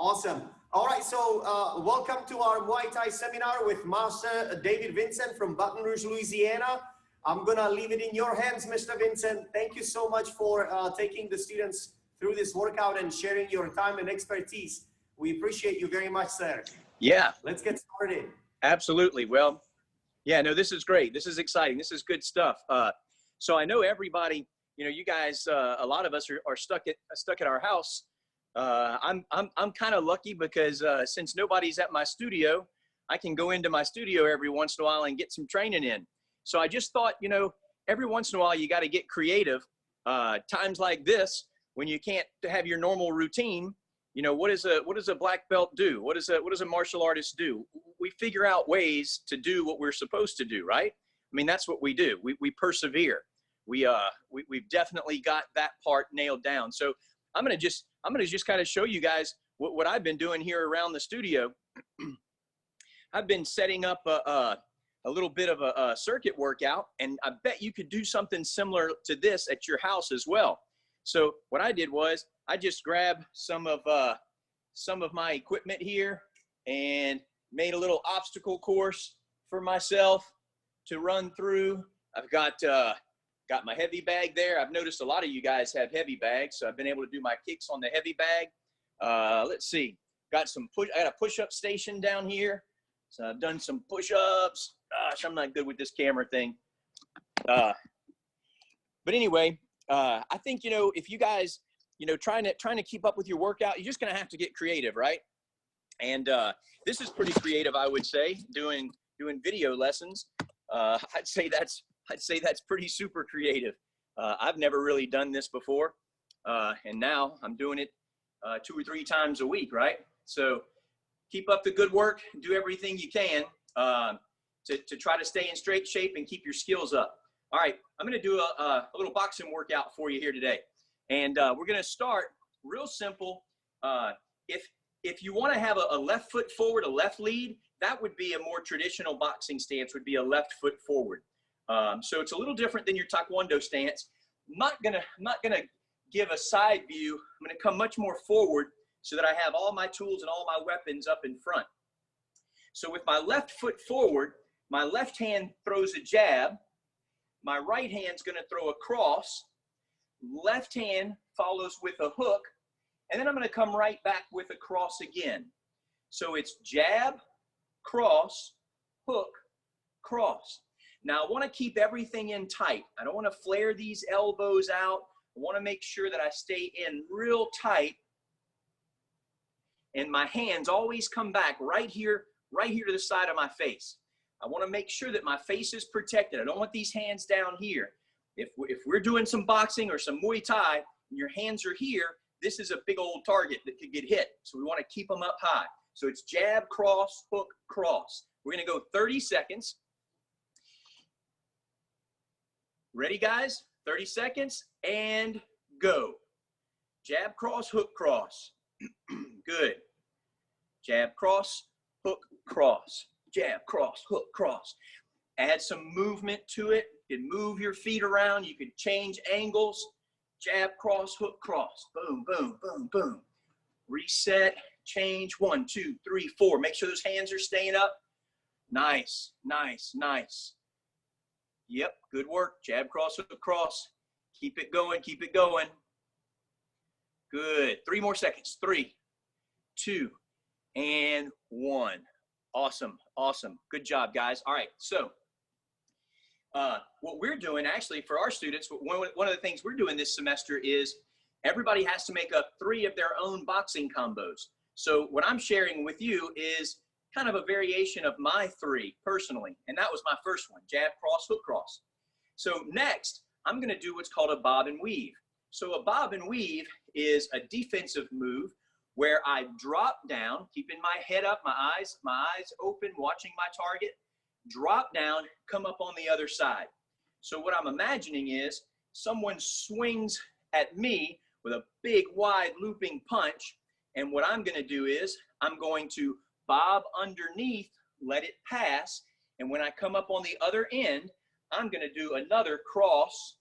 Awesome. All right, so welcome to our Muay Thai seminar with Master David Vincent from Baton Rouge, Louisiana. I'm gonna leave it in your hands, Mr. Vincent. Thank you so much for taking the students through this workout and sharing your time and expertise. We appreciate you very much, sir. Yeah. Let's get started. Absolutely. Well, yeah, no, this is great. This is exciting. This is good stuff. So I know everybody, you know, you guys, a lot of us are stuck at our house. I'm kind of lucky because since nobody's at my studio, I can go into my studio every once in a while and get some training in. So I just thought, you know, every once in a while you got to get creative. Times like this, when you can't have your normal routine, you know, what does a black belt do? What does a martial artist do? We figure out ways to do what we're supposed to do, right? I mean, that's what we do. We persevere. We've definitely got that part nailed down. So I'm gonna just kind of show you guys what I've been doing here around the studio. I've been setting up a little bit of a circuit workout, and I bet you could do something similar to this at your house as well. So what I did was I just grabbed some of my equipment here and made a little obstacle course for myself to run through. I've got my heavy bag there. I've noticed a lot of you guys have heavy bags, so I've been able to do my kicks on the heavy bag. Let's see, I got a push-up station down here. So I've done some push-ups. Gosh, I'm not good with this camera thing. But anyway, I think, you know, if you guys, you know, trying to keep up with your workout, you're just gonna have to get creative, right? And this is pretty creative, I would say, doing video lessons. I'd say that's pretty super creative. I've never really done this before, and now I'm doing it 2 or 3 times a week, right? So keep up the good work, do everything you can to try to stay in straight shape and keep your skills up. All right, I'm gonna do a little boxing workout for you here today. And we're gonna start real simple. If you wanna have a left foot forward, a left lead, that would be a more traditional boxing stance, would be a left foot forward. So it's a little different than your Taekwondo stance. I'm not gonna give a side view. I'm gonna come much more forward so that I have all my tools and all my weapons up in front. So with my left foot forward, my left hand throws a jab, my right hand's gonna throw a cross, left hand follows with a hook, and then I'm gonna come right back with a cross again. So it's jab, cross, hook, cross. Now I wanna keep everything in tight. I don't wanna flare these elbows out. I wanna make sure that I stay in real tight, and my hands always come back right here to the side of my face. I wanna make sure that my face is protected. I don't want these hands down here. If we're doing some boxing or some Muay Thai, and your hands are here, this is a big old target that could get hit. So we wanna keep them up high. So it's jab, cross, hook, cross. We're gonna go 30 seconds. Ready, guys? 30 seconds and go. Jab, cross, hook, cross. Good. Jab, cross, hook, cross. Jab, cross, hook, cross. Add some movement to it. You can move your feet around. You can change angles. Jab, cross, hook, cross. Boom, boom, boom, boom. Reset, change. 1, 2, 3, 4. Make sure those hands are staying up. Nice, nice, nice. Yep, good work. Jab, cross, hook, cross. Keep it going, keep it going. Good. 3 more seconds. 3, 2, and 1. Awesome, awesome. Good job, guys. All right, so what we're doing actually for our students, one of the things we're doing this semester is everybody has to make up 3 of their own boxing combos. So what I'm sharing with you is kind of a variation of my 3 personally, and that was my first one, jab, cross, hook, cross. So next, I'm gonna do what's called a bob and weave. So a bob and weave is a defensive move where I drop down, keeping my head up, my eyes open, watching my target, drop down, come up on the other side. So what I'm imagining is someone swings at me with a big, wide looping punch, and what I'm gonna do is I'm going to bob underneath, let it pass, and when I come up on the other end, I'm gonna do another cross,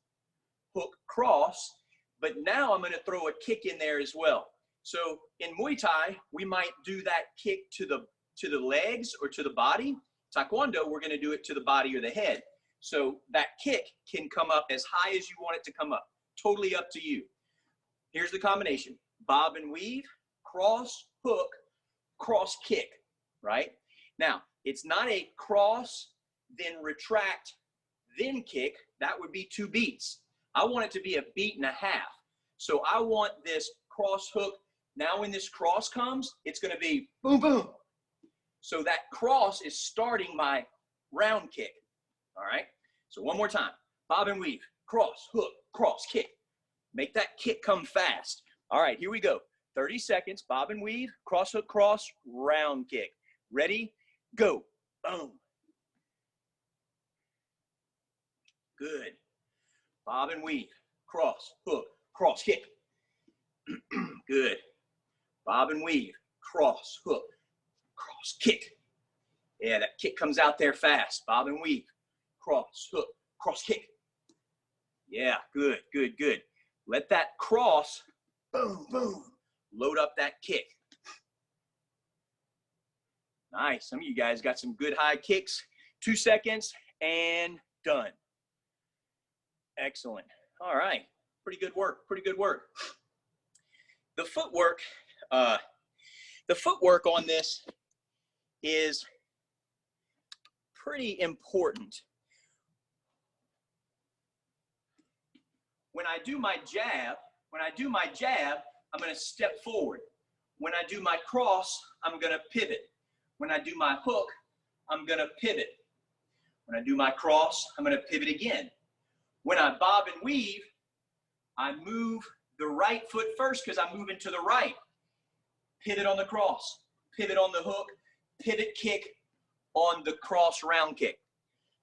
hook, cross, but now I'm gonna throw a kick in there as well. So in Muay Thai, we might do that kick to the legs or to the body. Taekwondo, we're going to do it to the body or the head. So that kick can come up as high as you want it to come up. Totally up to you. Here's the combination. Bob and weave, cross, hook, cross kick, right? Now, it's not a cross, then retract, then kick. That would be 2 beats. I want it to be a beat and a half. So I want this cross hook. Now when this cross comes, it's going to be boom, boom. So that cross is starting my round kick. All right. So one more time. Bob and weave, cross, hook, cross, kick. Make that kick come fast. All right, here we go. 30 seconds, bob and weave, cross, hook, cross, round kick. Ready? Go. Boom. Good. Bob and weave, cross, hook, cross, kick. Good. Bob and weave, cross, hook, cross, kick. Yeah, that kick comes out there fast. Bob and weave, cross, hook, cross, kick. Yeah, good, good, good. Let that cross, boom, boom, load up that kick. Nice. Some of you guys got some good high kicks. 2 seconds and done. Excellent. All right. Pretty good work. Pretty good work. The footwork on this is pretty important. When I do my jab, I'm going to step forward. When I do my cross, I'm going to pivot. When I do my hook, I'm going to pivot. When I do my cross, I'm going to pivot again. When I bob and weave, I move the right foot first because I'm moving to the right. Pivot on the cross, pivot on the hook, pivot kick on the cross round kick.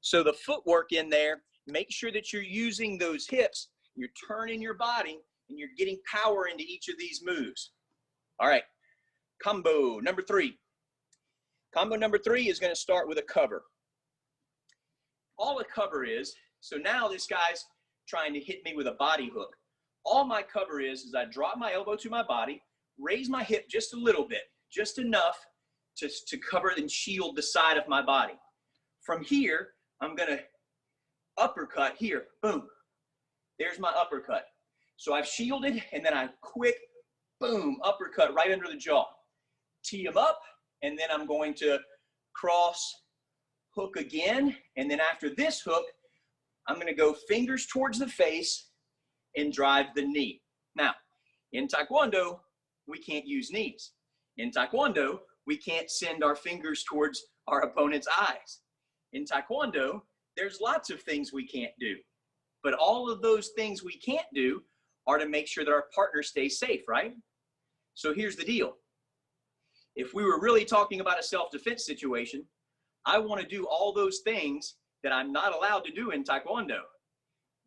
So the footwork in there, make sure that you're using those hips, you're turning your body, and you're getting power into each of these moves. All right, combo number 3. Combo number 3 is going to start with a cover. All a cover is, so now this guy's trying to hit me with a body hook. All my cover is I drop my elbow to my body, raise my hip just a little bit, just enough to cover and shield the side of my body. From here, I'm going to uppercut here, boom. There's my uppercut. So I've shielded, and then I quick, boom, uppercut right under the jaw. Tee him up, and then I'm going to cross, hook again, and then after this hook, I'm going to go fingers towards the face and drive the knee. Now, in Taekwondo, we can't use knees. In Taekwondo, we can't send our fingers towards our opponent's eyes. In Taekwondo, there's lots of things we can't do. But all of those things we can't do are to make sure that our partner stays safe, right? So here's the deal. If we were really talking about a self-defense situation, I want to do all those things that I'm not allowed to do in Taekwondo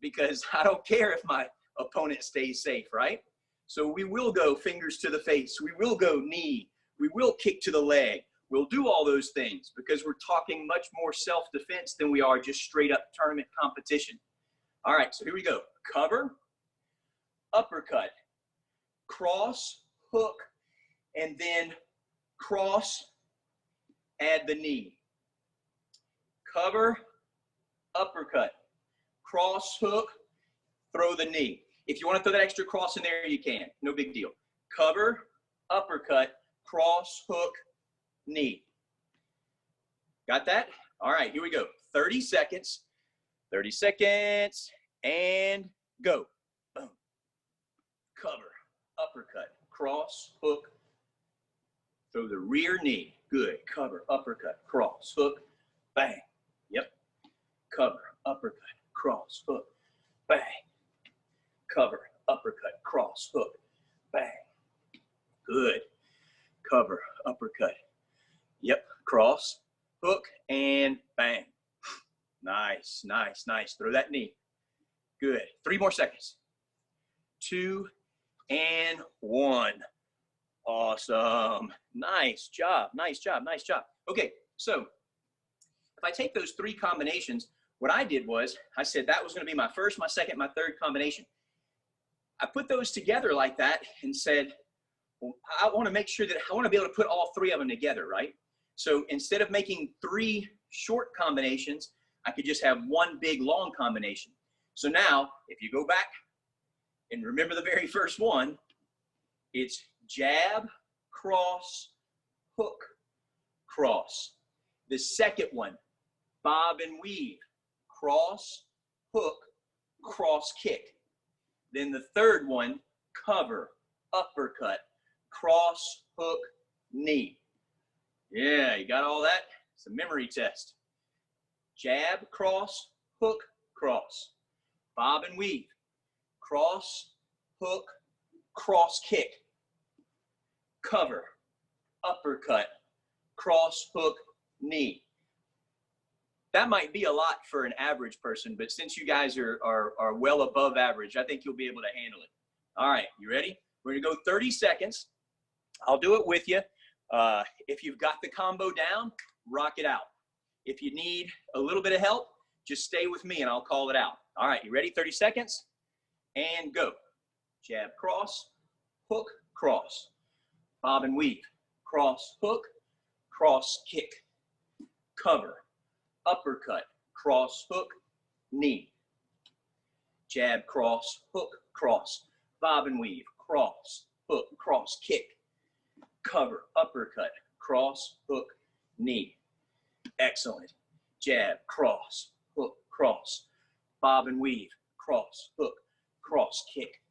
because I don't care if my opponent stays safe, right? So we will go fingers to the face. We will go knee. We will kick to the leg. We'll do all those things because we're talking much more self-defense than we are just straight up tournament competition. All right, so here we go. Cover, uppercut, cross, hook, and then cross, add the knee. Cover, uppercut, cross, hook, throw the knee. If you want to throw that extra cross in there, you can. No big deal. Cover, uppercut, cross, hook, knee. Got that? All right, here we go. 30 seconds. 30 seconds, and go. Boom. Cover, uppercut, cross, hook, throw the rear knee. Good. Cover, uppercut, cross, hook, bang. Yep. Cover, uppercut, cross, hook, bang. Cover, uppercut, cross, hook, bang. Good. Cover, uppercut. Yep. Cross, hook, and bang. Nice, nice, nice. Throw that knee. Good. 3 more seconds. 2 and 1. Awesome. Nice job. Nice job. Nice job. Okay, so if I take those 3 combinations, what I did was I said that was going to be my first, my second, my third combination. I put those together like that and said, I want to make sure that I want to be able to put all three of them together, right? So instead of making 3 short combinations, I could just have 1 big long combination. So now, if you go back and remember the very first one, it's jab, cross, hook, cross. The second one, bob and weave, cross, hook, cross, kick. Then the third one, cover, uppercut, cross, hook, knee. Yeah, you got all that? It's a memory test. Jab, cross, hook, cross. Bob and weave, cross, hook, cross, kick. Cover, uppercut, cross, hook, knee. That might be a lot for an average person, but since you guys are well above average, I think you'll be able to handle it. All right, you ready? We're gonna go 30 seconds. I'll do it with you. If you've got the combo down, rock it out. If you need a little bit of help, just stay with me and I'll call it out. All right, you ready? 30 seconds and go. Jab, cross, hook, cross. Bob and weave, cross, hook, cross, kick. Cover, uppercut, cross, hook, knee. Jab, cross, hook, cross. Bob and weave, cross, hook, cross, kick. Cover, uppercut, cross, hook, knee. Excellent. Jab, cross, hook, cross. Bob and weave, cross, hook, cross, kick.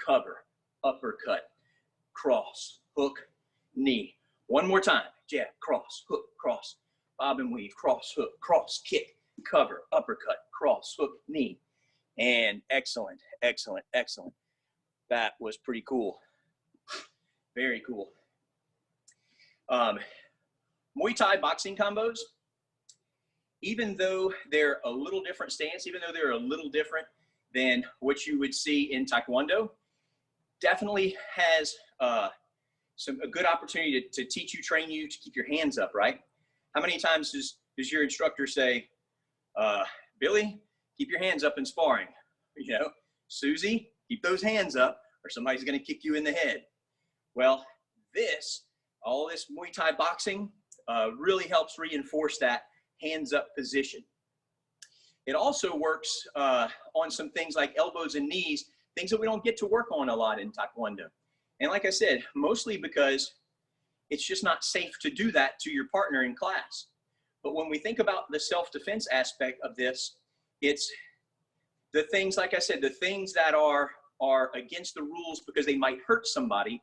Cover, uppercut, cross, hook, knee. One more time. Jab, cross, hook, cross. Bob and weave, cross, hook, cross, kick. Cover, uppercut, cross, hook, knee. And excellent, excellent, excellent. That was pretty cool. Very cool. Muay Thai boxing combos, even though they're a little different stance, even though they're a little different than what you would see in Taekwondo, definitely has a good opportunity to teach you, train you to keep your hands up, right? How many times does your instructor say, Billy, keep your hands up in sparring? You know, Susie, keep those hands up or somebody's going to kick you in the head. Well, all this Muay Thai boxing really helps reinforce that hands up position. It also works on some things like elbows and knees, things that we don't get to work on a lot in Taekwondo. And like I said, mostly because it's just not safe to do that to your partner in class. But when we think about the self-defense aspect of this, it's the things, like I said, the things that are against the rules because they might hurt somebody.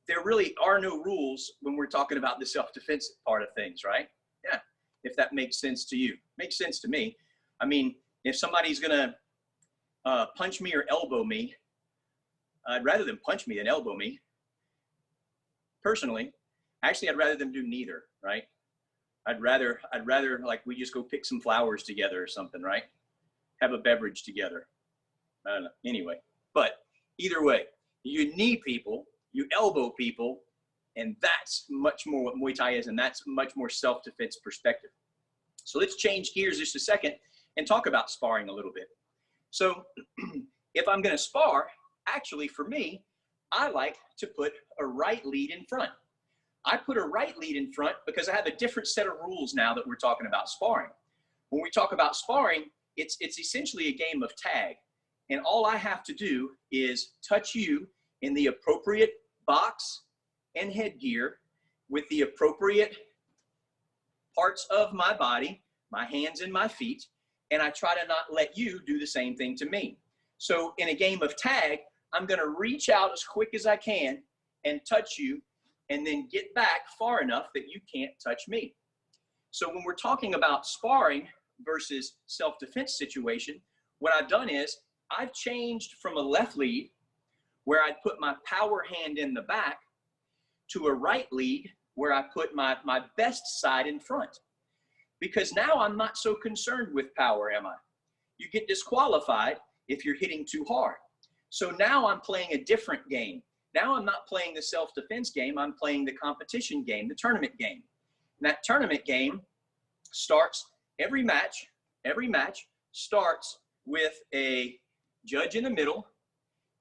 There really are no rules when we're talking about the self-defense part of things, right? Yeah, if that makes sense to you. Makes sense to me. I mean, if somebody's gonna punch me or elbow me, I'd rather them punch me than elbow me. Personally, actually, I'd rather them do neither, right? I'd rather like we just go pick some flowers together or something, right? Have a beverage together. I don't know. Anyway, but either way, you knee people, you elbow people, and that's much more what Muay Thai is, and that's much more self-defense perspective. So let's change gears just a second and talk about sparring a little bit. So if I'm going to spar, actually for me, I like to put a right lead in front. I put a right lead in front because I have a different set of rules now that we're talking about sparring. When we talk about sparring, it's essentially a game of tag. And all I have to do is touch you in the appropriate box and headgear with the appropriate parts of my body, my hands and my feet, and I try to not let you do the same thing to me. So in a game of tag, I'm going to reach out as quick as I can and touch you and then get back far enough that you can't touch me. So when we're talking about sparring versus self-defense situation, what I've done is I've changed from a left lead where I put my power hand in the back to a right lead where I put my best side in front. Because now I'm not so concerned with power, am I? You get disqualified if you're hitting too hard. So now I'm playing a different game. Now I'm not playing the self-defense game, I'm playing the competition game, the tournament game. And that tournament game starts, every match starts with a judge in the middle,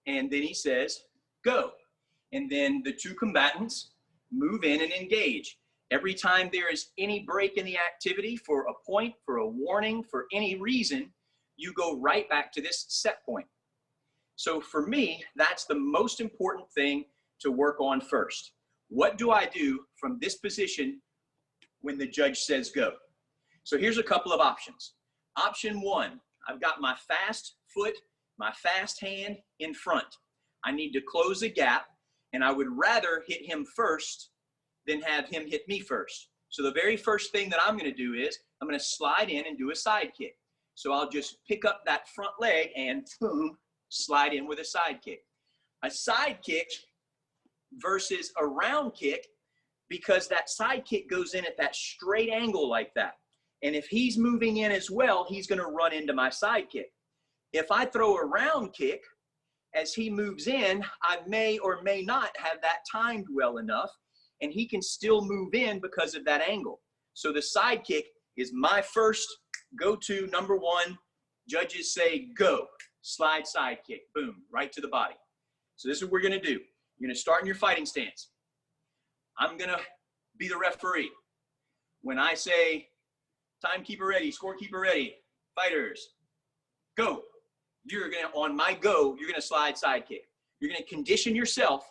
and then he says, go. and then the two combatants move in and engage. Every time there is any break in the activity for a point, for a warning, for any reason, you go right back to this set point. So for me, that's the most important thing to work on first. What do I do from this position when the judge says go? So here's a couple of options. Option one, I've got my fast foot, my fast hand in front. I need to close a gap, and I would rather hit him first than have him hit me first. So the very first thing that I'm going to do is I'm going to slide in and do a side kick. So I'll just pick up that front leg and boom, slide in with a side kick. A side kick versus a round kick, because that side kick goes in at that straight angle like that. And if he's moving in as well, he's going to run into my side kick. If I throw a round kick, as he moves in, I may or may not have that timed well enough, and he can still move in because of that angle. So the side kick is my first go-to, number one. Judges say go, slide side kick, boom, right to the body. So this is what we're going to do. You're going to start in your fighting stance. I'm going to be the referee. When I say timekeeper ready, scorekeeper ready, fighters, go. You're going to, on my go, you're going to slide side kick. You're going to condition yourself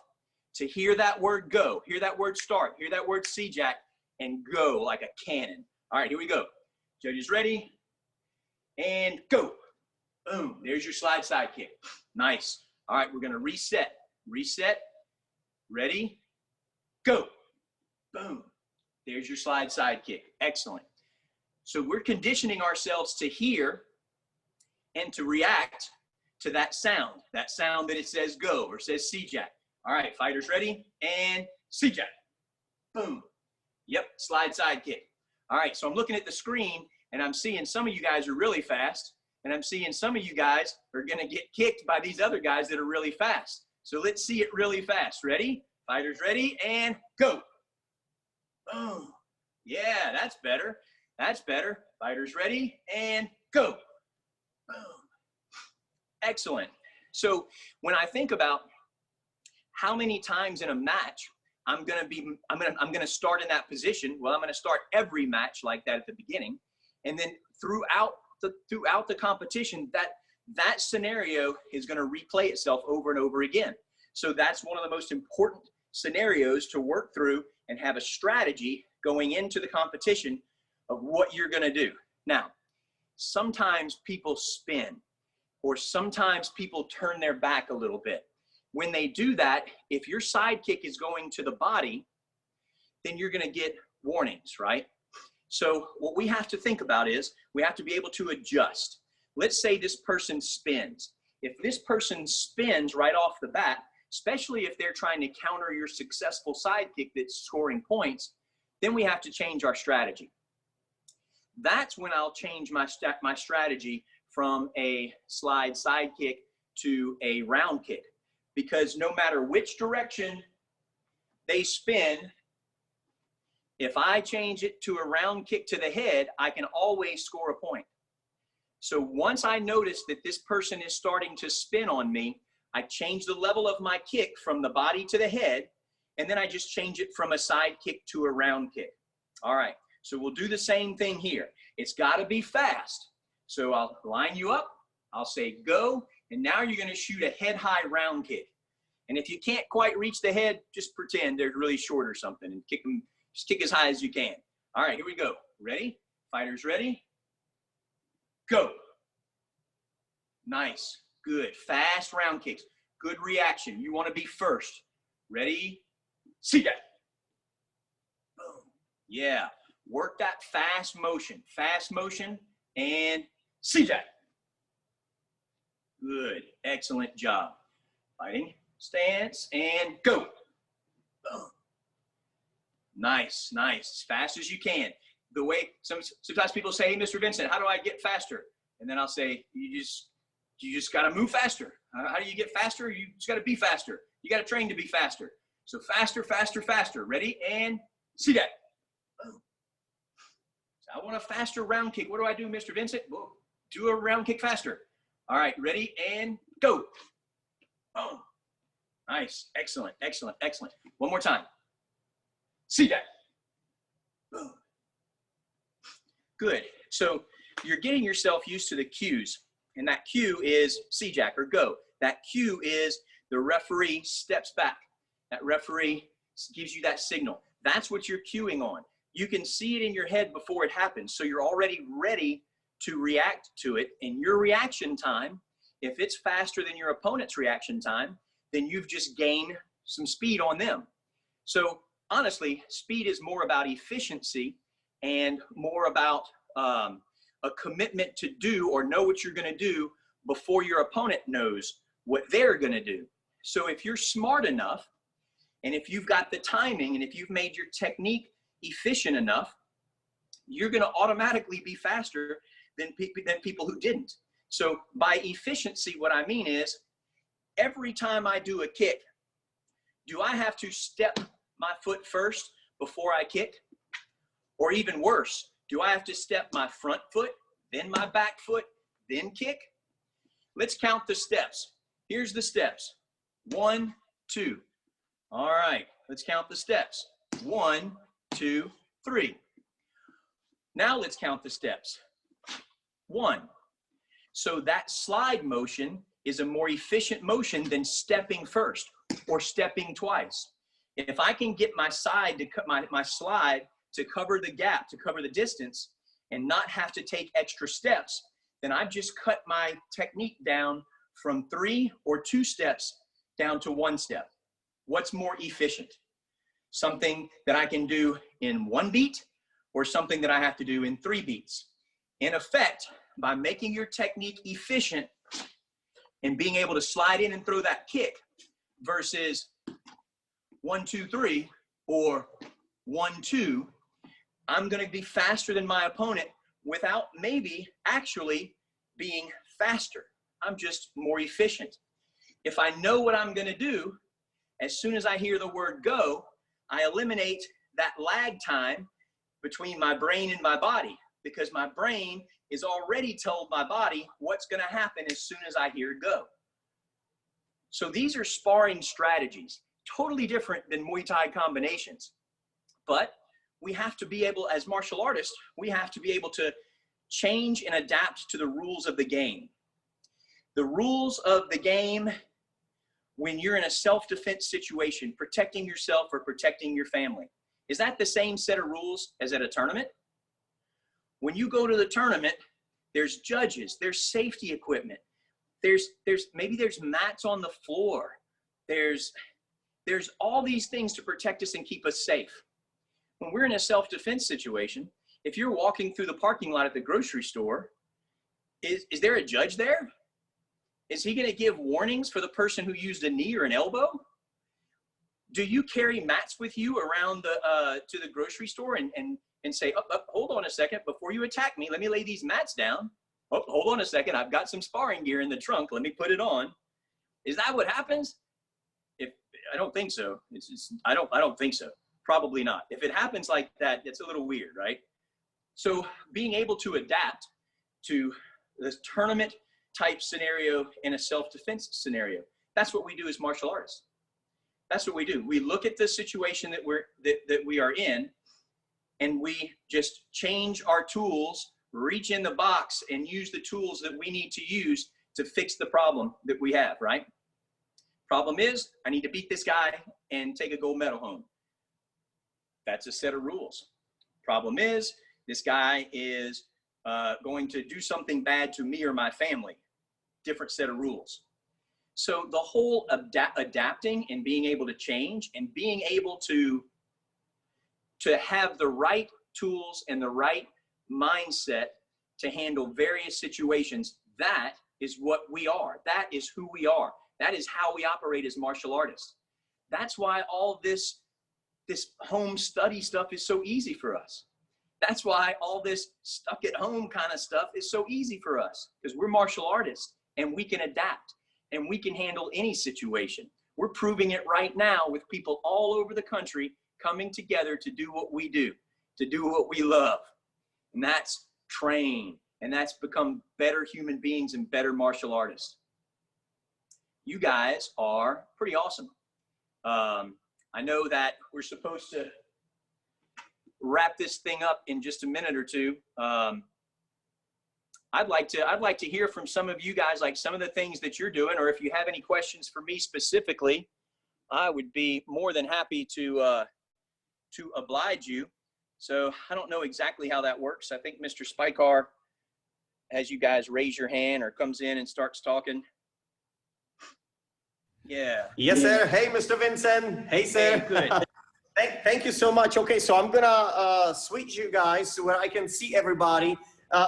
to hear that word go, hear that word start, hear that word C-jack, and go like a cannon. All right, here we go. Judges ready, and go. Boom, there's your slide side kick. Nice. All right, we're going to reset. Reset, ready, go. Boom, there's your slide side kick. Excellent. So we're conditioning ourselves to hear and to react to that sound that it says go or says C-jack. All right, fighters ready, and C-jack. Boom. Yep, slide side kick. All right, so I'm looking at the screen, and I'm seeing some of you guys are really fast, and I'm seeing some of you guys are going to get kicked by these other guys that are really fast. So let's see it really fast. Ready? Fighters ready, and go. Boom. Yeah, that's better. That's better. Fighters ready, and go. Boom. Excellent. So when I think about how many times in a match I'm going to start in that position, well, I'm going to start every match like that at the beginning, and then throughout the competition, that scenario is going to replay itself over and over again. So that's one of the most important scenarios to work through and have a strategy going into the competition of what you're going to do. Now, sometimes people spin, or sometimes people turn their back a little bit. When they do that, if your side kick is going to the body, then you're going to get warnings, right? So what we have to think about is we have to be able to adjust. Let's say this person spins. If this person spins right off the bat, especially if they're trying to counter your successful side kick that's scoring points, then we have to change our strategy. That's when I'll change my strategy from a slide side kick to a round kick. Because no matter which direction they spin, if I change it to a round kick to the head, I can always score a point. So once I notice that this person is starting to spin on me, I change the level of my kick from the body to the head, and then I just change it from a side kick to a round kick. All right, so we'll do the same thing here. It's got to be fast. So I'll line you up, I'll say go, and now you're going to shoot a head-high round kick. And if you can't quite reach the head, just pretend they're really short or something and kick them, just kick as high as you can. All right, here we go. Ready? Fighters ready? Go. Nice. Good. Fast round kicks. Good reaction. You want to be first. Ready? See that. Boom. Yeah. Work that fast motion. Fast motion and see that. Good. Excellent job. Fighting. Stance and go. Boom. Nice, nice. As fast as you can. The way sometimes people say, hey, Mr. Vincent, how do I get faster? And then I'll say, you just got to move faster. How do you get faster? You just got to be faster. You got to train to be faster. So faster, faster, faster. Ready? And see that. Boom. So I want a faster round kick. What do I do, Mr. Vincent? Well, do a round kick faster. All right, ready? And go. Boom. Nice. Excellent. Excellent. Excellent. One more time. See that. Boom. Good. So you're getting yourself used to the cues, and that cue is C-Jack or go. That cue is the referee steps back. That referee gives you that signal. That's what you're cueing on. You can see it in your head before it happens, so you're already ready to react to it. And your reaction time, if it's faster than your opponent's reaction time, then you've just gained some speed on them. So honestly, speed is more about efficiency and more about a commitment to do or know what you're going to do before your opponent knows what they're going to do. So if you're smart enough, and if you've got the timing, and if you've made your technique efficient enough, you're going to automatically be faster than people who didn't. So by efficiency, what I mean is, every time I do a kick, do I have to step my foot first before I kick? Or even worse, do I have to step my front foot, then my back foot, then kick? Let's count the steps. Here's the steps. 1, 2. All right, let's count the steps. 1, 2, 3. Now let's count the steps. 1. So that slide motion is a more efficient motion than stepping first or stepping twice. If I can get my side to cut my slide to cover the gap, to cover the distance, and not have to take extra steps, then I've just cut my technique down from 3 or 2 steps down to 1 step. What's more efficient? Something that I can do in 1 beat or something that I have to do in 3 beats? In effect, by making your technique efficient and being able to slide in and throw that kick versus 1, 2, 3 or 1, 2, I'm going to be faster than my opponent without maybe actually being faster. I'm just more efficient. If I know what I'm going to do, as soon as I hear the word go, I eliminate that lag time between my brain and my body, because my brain is already told my body what's going to happen as soon as I hear go. So these are sparring strategies, totally different than Muay Thai combinations. But we have to be able, as martial artists, we have to be able to change and adapt to the rules of the game. The rules of the game, when you're in a self-defense situation, protecting yourself or protecting your family, is that the same set of rules as at a tournament? When you go to the tournament, there's judges, there's safety equipment, maybe there's mats on the floor, there's all these things to protect us and keep us safe. When we're in a self-defense situation, if you're walking through the parking lot at the grocery store, is there a judge there? Is he going to give warnings for the person who used a knee or an elbow? Do you carry mats with you around to the grocery store and say, hold on a second, before you attack me, let me lay these mats down. Oh, hold on a second, I've got some sparring gear in the trunk, let me put it on. Is that what happens? I don't think so. I don't think so. Probably not. If it happens like that, it's a little weird, right? So being able to adapt to this tournament type scenario in a self-defense scenario, that's what we do as martial artists. That's what we do. We look at the situation that we are in, and we just change our tools, reach in the box and use the tools that we need to use to fix the problem that we have, right? Problem is, I need to beat this guy and take a gold medal home. That's a set of rules. Problem is, this guy is going to do something bad to me or my family. Different set of rules. So the whole adapting and being able to change and being able to have the right tools and the right mindset to handle various situations, that is what we are. That is who we are. That is how we operate as martial artists. That's why all this home study stuff is so easy for us. That's why all this stuck at home kind of stuff is so easy for us, because we're martial artists and we can adapt and we can handle any situation. We're proving it right now with people all over the country coming together to do what we do, to do what we love. And that's train, and that's become better human beings and better martial artists. you guys are pretty awesome. I know that we're supposed to wrap this thing up in just a minute or two. I'd like to hear from some of you guys, like some of the things that you're doing, or if you have any questions for me specifically, I would be more than happy to oblige you. So I don't know exactly how that works. I think Mr. Spikar has you guys raise your hand or comes in and starts talking. Yeah. Yes, sir. Hey, Mr. Vincent. Hey, sir. Hey, good. Thank you so much. Okay, so I'm gonna switch you guys to where I can see everybody.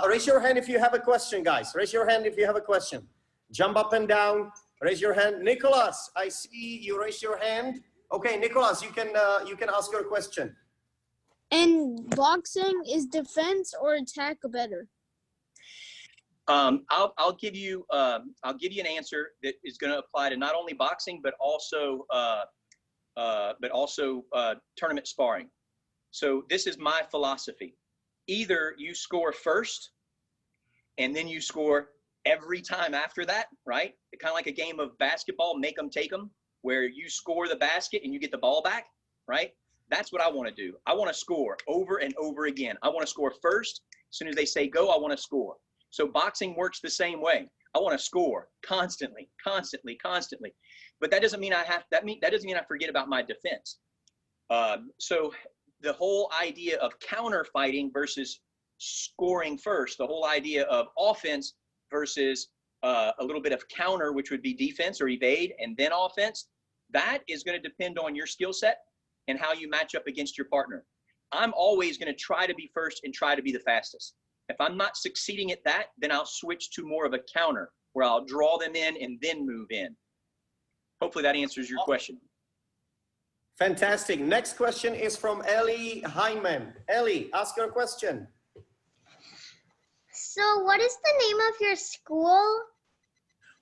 Raise your hand if you have a question, guys. Raise your hand if you have a question. Jump up and down. Raise your hand. Nicholas, I see you raise your hand. Okay, Nicholas, you can ask your question. In boxing, is defense or attack better? I'll give you an answer that is going to apply to not only boxing but also tournament sparring. So this is my philosophy. Either you score first and then you score every time after that, right? Kind of like a game of basketball, make them take them, where you score the basket and you get the ball back, right? That's what I want to do. I want to score over and over again. I want to score first. As soon as they say go, I want to score. So boxing works the same way. I want to score constantly. But that doesn't mean that doesn't mean I forget about my defense. So the whole idea of counter fighting versus scoring first, the whole idea of offense versus a little bit of counter, which would be defense or evade, and then offense, that is going to depend on your skill set and how you match up against your partner. I'm always going to try to be first and try to be the fastest. If I'm not succeeding at that, then I'll switch to more of a counter where I'll draw them in and then move in. Hopefully that answers your question. Fantastic. Next question is from Ellie Hyman. Ellie, ask your question. So what is the name of your school?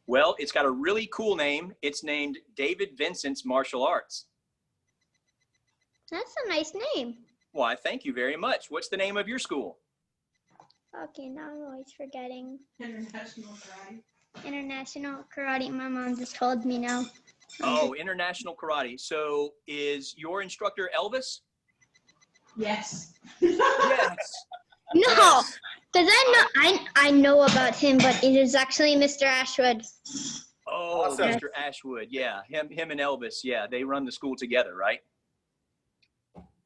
Well, it's got a really cool name. It's named David Vincent's Martial Arts. That's a nice name. Why, thank you very much. What's the name of your school? Okay, now I'm always forgetting. International Karate. International Karate. My mom just told me now. Oh, International Karate. So is your instructor Elvis? Yes. Yes. No, because I know about him, but it is actually Mr. Ashwood. Oh, Awesome. Mr. Ashwood. Yeah, him and Elvis. Yeah, they run the school together, right?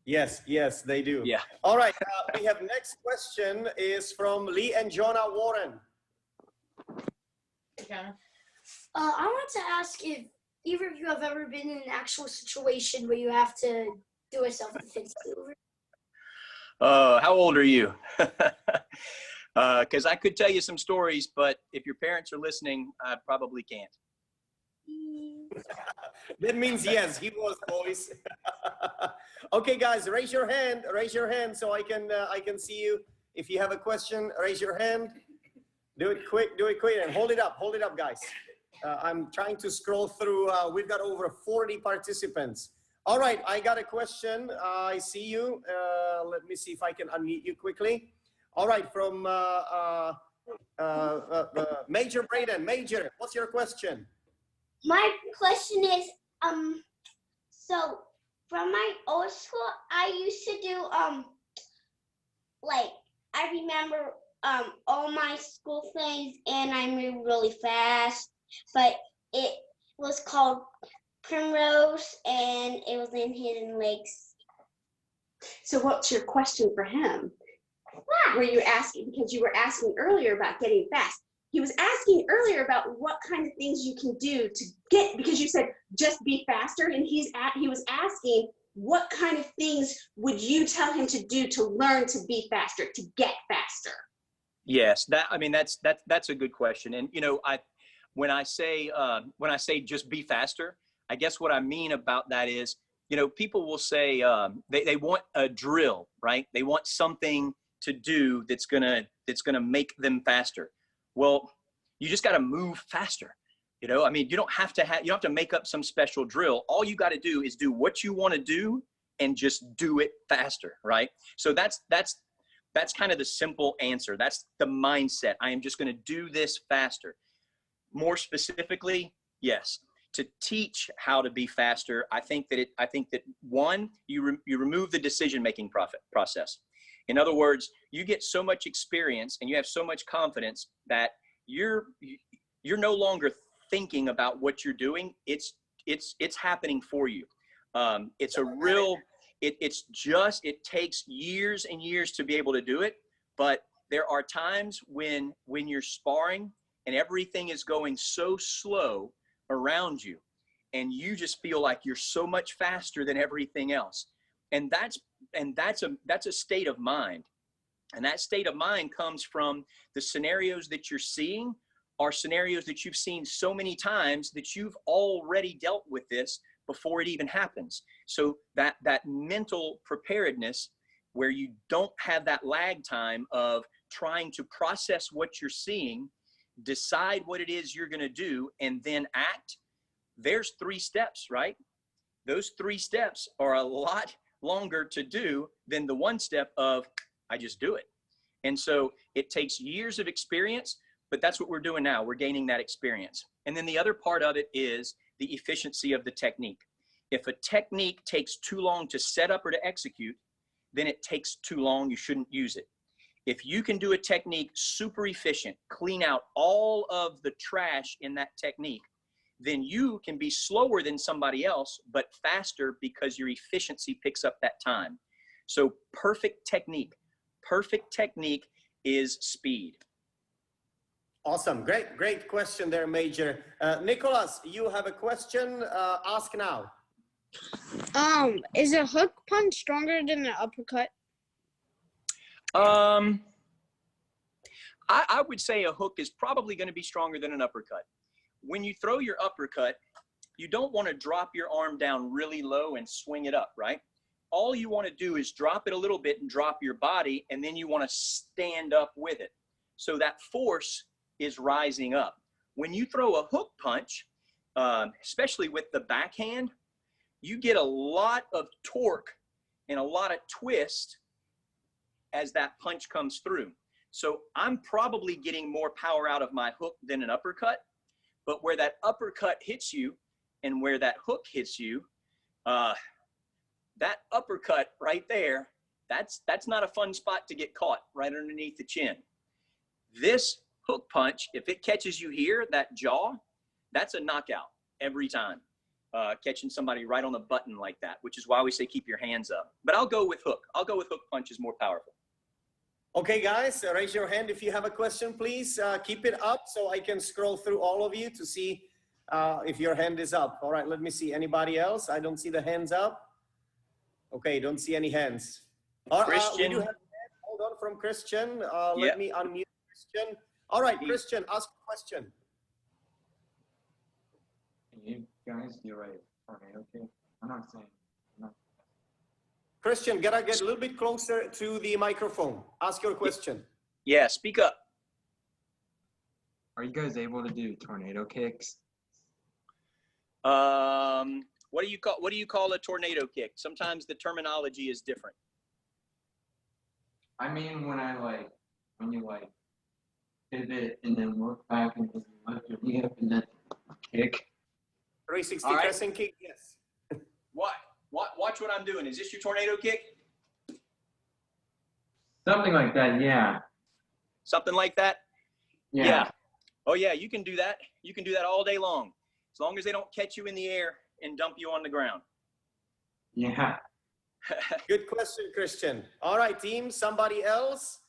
Yes, they do. Yeah. All right, we have next question is from Lee and Jonah Warren. I wanted to ask if either of you have ever been in an actual situation where you have to do a self-defense maneuver. How old are you? Because I could tell you some stories, but if your parents are listening, I probably can't. That means yes, he was, boys. Okay, guys, raise your hand so I can see you. If you have a question, raise your hand. Do it quick, and hold it up, guys. I'm trying to scroll through. We've got over 40 participants. All right, I got a question. I see you. Let me see if I can unmute you quickly. All right, from Major Braden. Major, what's your question? My question is, so from my old school, I used to do, like, I remember all my school things, and I moved really fast, but it was called Primrose, and it was in Hidden Lakes. So what's your question for him? Wow. Were you asking, because you were asking earlier about getting fast. He was asking earlier about what kind of things you can do to get, because you said just be faster, and he was asking what kind of things would you tell him to do to learn to be faster, to get faster? Yes, that's a good question. And you know, when I say just be faster, I guess what I mean about that is, you know, people will say they want a drill, right? They want something to do that's gonna make them faster. Well, you just got to move faster. You know, I mean, you don't have to make up some special drill. All you got to do is do what you want to do and just do it faster, right? So that's kind of the simple answer. That's the mindset. I am just going to do this faster. More specifically, Yes. To teach how to be faster, I think that one, you remove the decision-making process. In other words, you get so much experience and you have so much confidence that you're no longer thinking about what you're doing. It's happening for you. It's a real, it takes years and years to be able to do it. But there are times when you're sparring and everything is going so slow around you and you just feel like you're so much faster than everything else. And that's a state of mind. And that state of mind comes from the scenarios that you're seeing are scenarios that you've seen so many times that you've already dealt with this before it even happens. So that mental preparedness where you don't have that lag time of trying to process what you're seeing, decide what it is you're going to do, and then act. There's 3 steps, right? Those 3 steps are a lot longer to do than the 1 step of I just do it. And so it takes years of experience, but that's what we're doing now. We're gaining that experience. And then the other part of it is the efficiency of the technique. If a technique takes too long to set up or to execute, then it takes too long. You shouldn't use it. If you can do a technique super efficient, clean out all of the trash in that technique, then you can be slower than somebody else, but faster because your efficiency picks up that time. So perfect technique is speed. Awesome. Great question there, Major. Nicholas, you have a question? Ask now. Is a hook punch stronger than an uppercut? I would say a hook is probably going to be stronger than an uppercut. When you throw your uppercut, you don't want to drop your arm down really low and swing it up, right? All you want to do is drop it a little bit and drop your body, and then you want to stand up with it. So that force is rising up. When you throw a hook punch, especially with the backhand, you get a lot of torque and a lot of twist as that punch comes through. So I'm probably getting more power out of my hook than an uppercut, but where that uppercut hits you and where that hook hits you, that uppercut right there, that's not a fun spot to get caught, right underneath the chin. This hook punch, if it catches you here, that jaw, that's a knockout every time. Catching somebody right on the button like that, which is why we say keep your hands up. But I'll go with hook. I'll go with hook punch is more powerful. Okay, guys, raise your hand if you have a question, please. Keep it up so I can scroll through all of you to see if your hand is up. All right, let me see. Anybody else? I don't see the hands up. Okay, don't see any hands. Christian. We do have a hand. Hold on, from Christian. Let me unmute Christian. All right, Christian, ask a question. Can you guys do a tornado kick? I'm not saying. Christian, gotta get a little bit closer to the microphone. Ask your question. Yeah, speak up. Are you guys able to do tornado kicks? What do you call a tornado kick? Sometimes the terminology is different. I mean, when you pivot and then work back and then lift your knee up and then kick. 360 pressing kick, yes. Watch what I'm doing. Is this your tornado kick? Something like that, yeah. Something like that? Yeah. Oh yeah, you can do that. You can do that all day long. As long as they don't catch you in the air and dump you on the ground. Yeah. Good question, Christian. All right, team, somebody else?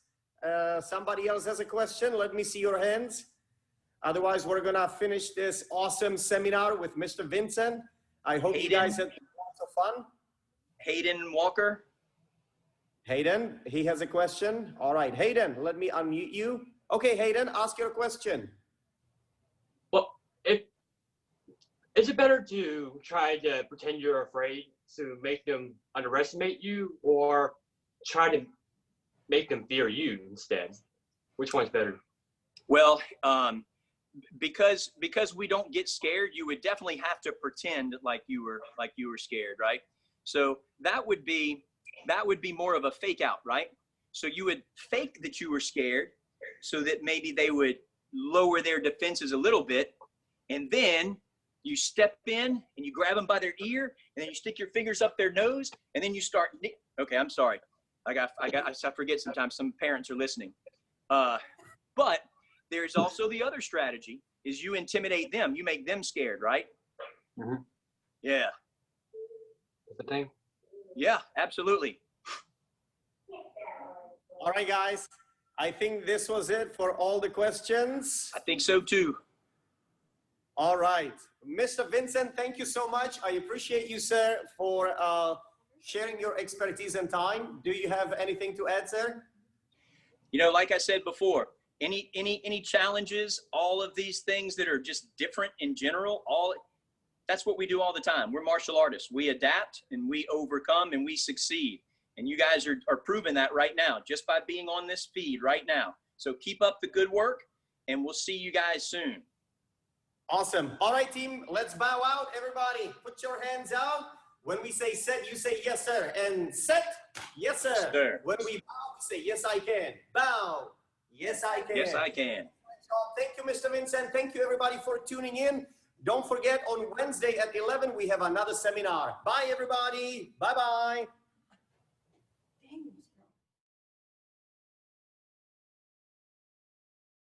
Somebody else has a question? Let me see your hands. Otherwise, we're gonna finish this awesome seminar with Mr. Vincent. I hope you guys had lots of fun. Hayden Walker. Hayden, he has a question. All right, Hayden, let me unmute you. Okay, Hayden, ask your question. Well, is it better to try to pretend you're afraid to make them underestimate you, or try to make them fear you instead? Which one's better? Well, because we don't get scared, you would definitely have to pretend like you were scared, right? So that would be more of a fake out, right? So you would fake that you were scared so that maybe they would lower their defenses a little bit, and then You step in and you grab them by their ear, and then you stick your fingers up their nose, and then you start. Okay, I'm sorry. I forget sometimes. Some parents are listening. But there's also the other strategy: is you intimidate them. You make them scared, right? Mm-hmm. Yeah. The thing. Yeah, absolutely. All right, guys. I think this was it for all the questions. I think so too. All right. Mr. Vincent, thank you so much. I appreciate you, sir, for sharing your expertise and time. Do you have anything to add, sir? You know, like I said before, any challenges, all of these things that are just different in general, that's what we do all the time. We're martial artists. We adapt and we overcome and we succeed. And you guys are proving that right now, just by being on this feed right now. So keep up the good work, and we'll see you guys soon. Awesome. All right, team, let's bow out. Everybody, put your hands out. When we say set, you say yes, sir. And set, yes, sir. Yes, sir. When we bow, we say yes, I can. Bow, yes, I can. Yes, I can. Thank you, Mr. Vincent. Thank you, everybody, for tuning in. Don't forget, on Wednesday at 11, we have another seminar. Bye, everybody. Bye-bye.